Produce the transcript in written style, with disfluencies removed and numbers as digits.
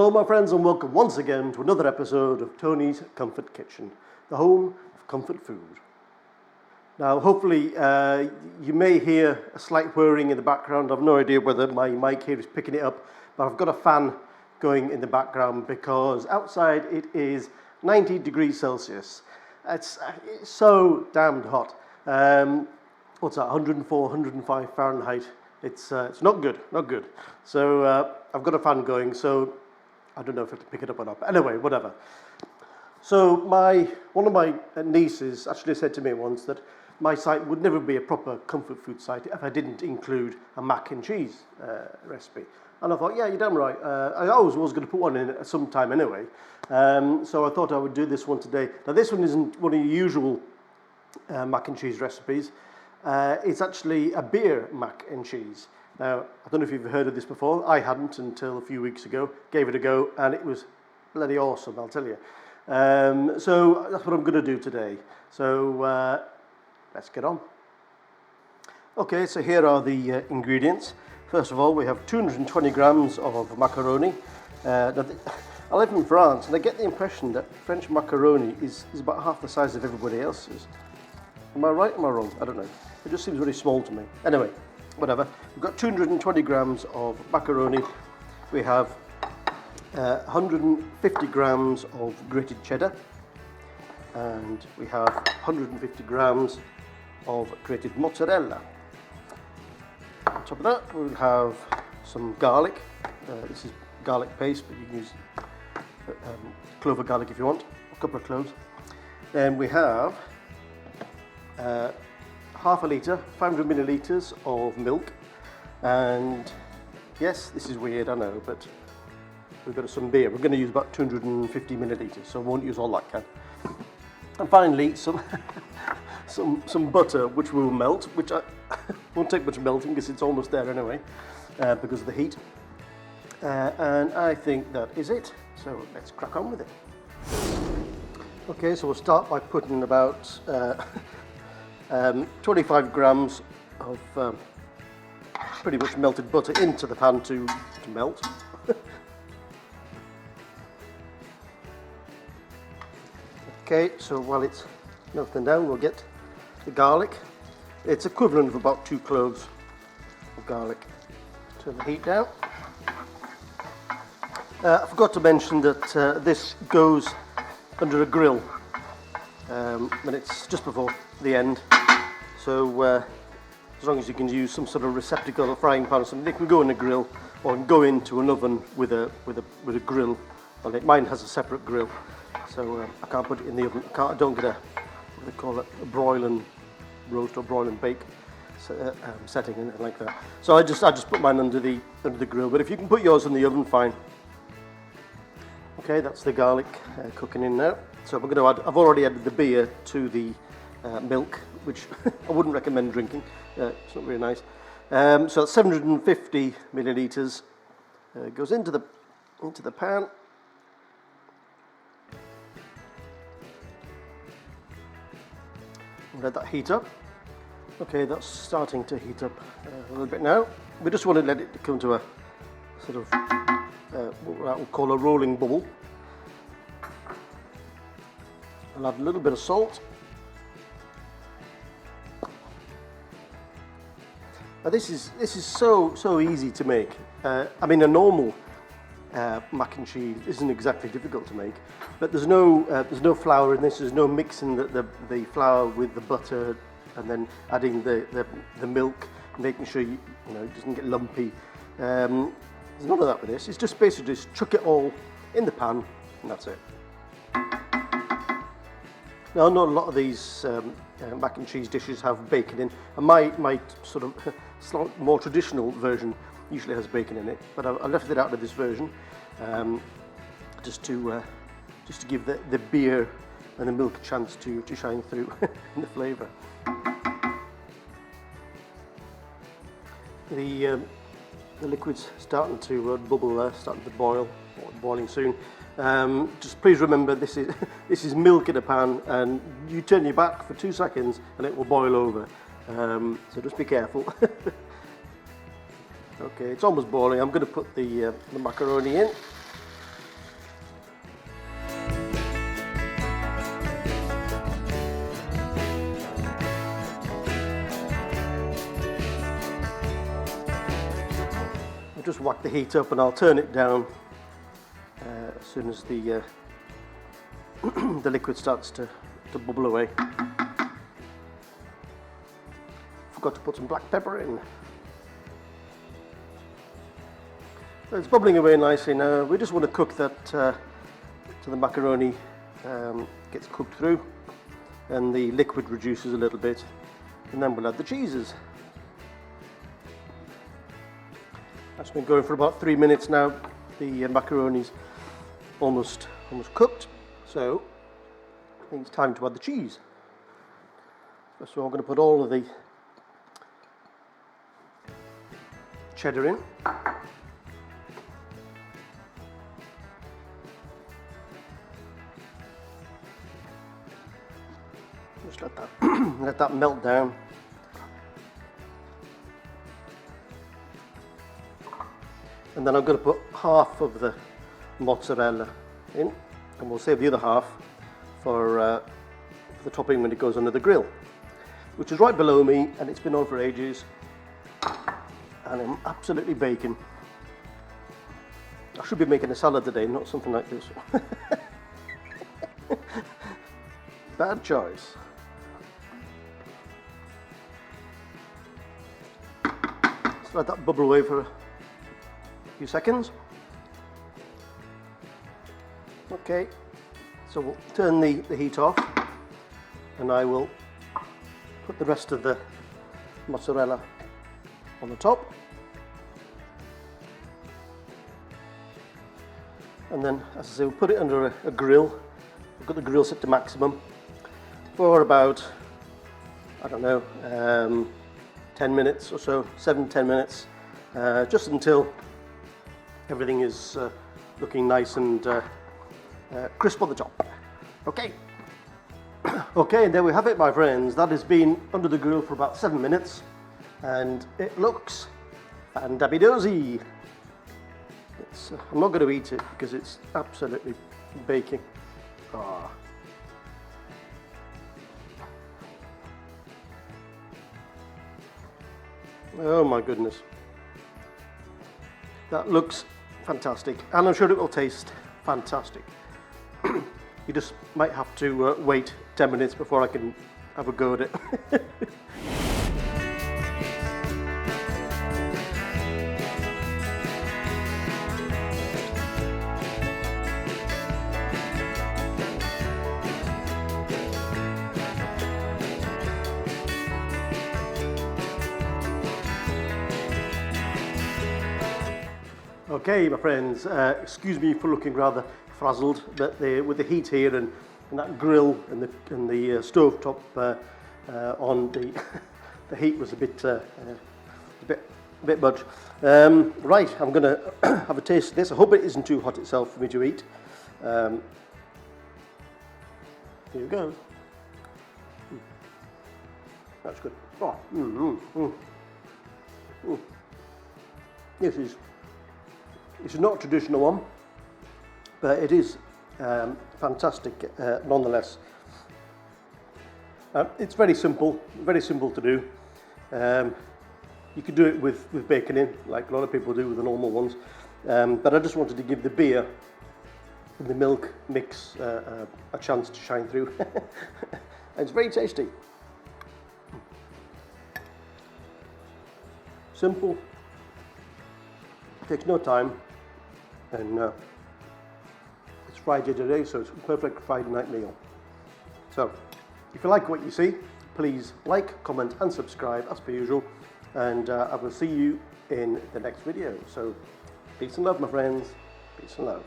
Hello my friends and welcome once again to another episode of Tony's Comfort Kitchen, the home of comfort food. Now hopefully you may hear a slight whirring in the background. I've no idea whether my mic here is picking it up, but I've got a fan going in the background because outside it is 90 degrees Celsius. It's so damned hot. What's that, 104, 105 Fahrenheit. It's not good. So I've got a fan going, so I don't know if I have to pick it up or not. But anyway, whatever. So one of my nieces actually said to me once that my site would never be a proper comfort food site if I didn't include a mac and cheese recipe. And I thought, yeah, you're damn right. I always was going to put one in at some time anyway. So I thought I would do this one today. Now this one isn't one of your usual mac and cheese recipes. It's actually a beer mac and cheese. Now, I don't know if you've heard of this before. I hadn't until a few weeks ago. Gave it a go, and it was bloody awesome, I'll tell you. So that's what I'm going to do today. So let's get on. Okay, so here are the ingredients. First of all, we have 220 grams of macaroni. I live in France, and I get the impression that French macaroni is about half the size of everybody else's. Am I right or am I wrong? I don't know. It just seems very small to me. Anyway, whatever. We've got 220 grams of macaroni. We have 150 grams of grated cheddar. And we have 150 grams of grated mozzarella. On top of that, we'll have some garlic. This is garlic paste, but you can use clove of garlic if you want. A couple of cloves. Then we have half a litre, 500 millilitres of milk, and yes, this is weird, I know, but we've got some beer. We're going to use about 250 millilitres, so I won't use all that can. And finally, some butter, which will melt, which I won't take much melting because it's almost there anyway, because of the heat. And I think that is it, so let's crack on with it. Okay, so we'll start by putting about 25 grams of pretty much melted butter into the pan to melt. Okay, so while it's melting down, we'll get the garlic. It's equivalent of about 2 cloves of garlic. Turn the heat down. I forgot to mention that this goes under a grill, and it's just before the end. So as long as you can use some sort of receptacle or frying pan or something, it can go in a grill or can go into an oven with a grill. Well, mine has a separate grill, so I can't put it in the oven. I don't get what they call it, a broil and roast or broil and bake setting in it like that. So I just put mine under the grill. But if you can put yours in the oven, fine. Okay, that's the garlic cooking in now. So we're going to add. I've already added the beer to the milk, which I wouldn't recommend drinking. It's not very nice. So that's 750 millilitres. Goes into the pan. Let that heat up. Okay, that's starting to heat up a little bit now. We just want to let it come to a sort of what we'll call a rolling bubble. I'll add a little bit of salt. Now this is so easy to make. I mean, a normal mac and cheese isn't exactly difficult to make, but there's no flour in this. There's no mixing the flour with the butter and then adding the milk, making sure you know it doesn't get lumpy. There's none of that with this. It's just basically just chuck it all in the pan and that's it. Now I know a lot of these mac and cheese dishes have bacon in, and my sort of slightly more traditional version usually has bacon in it, but I left it out of this version just to give the beer and the milk a chance to shine through in the flavour. The liquid's starting to bubble there, starting to boil, or boiling soon. Just please remember this is milk in a pan, and you turn your back for 2 seconds and it will boil over. So just be careful. Okay, it's almost boiling. I'm going to put the macaroni in. I'll just whack the heat up and I'll turn it down as soon as the the liquid starts to bubble away. Forgot to put some black pepper in. So it's bubbling away nicely now. We just want to cook that so the macaroni gets cooked through and the liquid reduces a little bit, and then we'll add the cheeses. That's been going for about 3 minutes now. The macaroni's almost cooked, so I think it's time to add the cheese. So I'm going to put all of the cheddar in. Just let that melt down. And then I'm going to put half of the mozzarella in, and we'll save the other half for the topping when it goes under the grill, which is right below me, and it's been on for ages, and I'm absolutely baking. I should be making a salad today, not something like this. Bad choice. Just let that bubble away for a few seconds. Okay, so we'll turn the heat off, and I will put the rest of the mozzarella on the top, and then, as I say, we'll put it under a grill. We've got the grill set to maximum for about, I don't know, 10 minutes or so, 7-10 minutes, just until everything is looking nice and crisp on the top. Okay. Okay, and there we have it, my friends. That has been under the grill for about 7 minutes, and it looks fantabby-dozy. I'm not going to eat it because it's absolutely baking. Ah. Oh my goodness. That looks fantastic, and I'm sure it will taste fantastic. You just might have to wait 10 minutes before I can have a go at it. Okay, my friends, excuse me for looking rather frazzled, but with the heat here and that grill and the stove top on, the heat was a bit much. Right, I'm going to have a taste of this. I hope it isn't too hot itself for me to eat. Here we go. That's good. Oh, This is not a traditional one, but it is fantastic nonetheless. It's very simple to do. You could do it with bacon in, like a lot of people do with the normal ones, but I just wanted to give the beer and the milk mix a chance to shine through. And it's very tasty. Simple, takes no time, and it's Friday today, so it's a perfect Friday night meal. So, if you like what you see, please like, comment and subscribe as per usual, and I will see you in the next video. So, peace and love, my friends. Peace and love.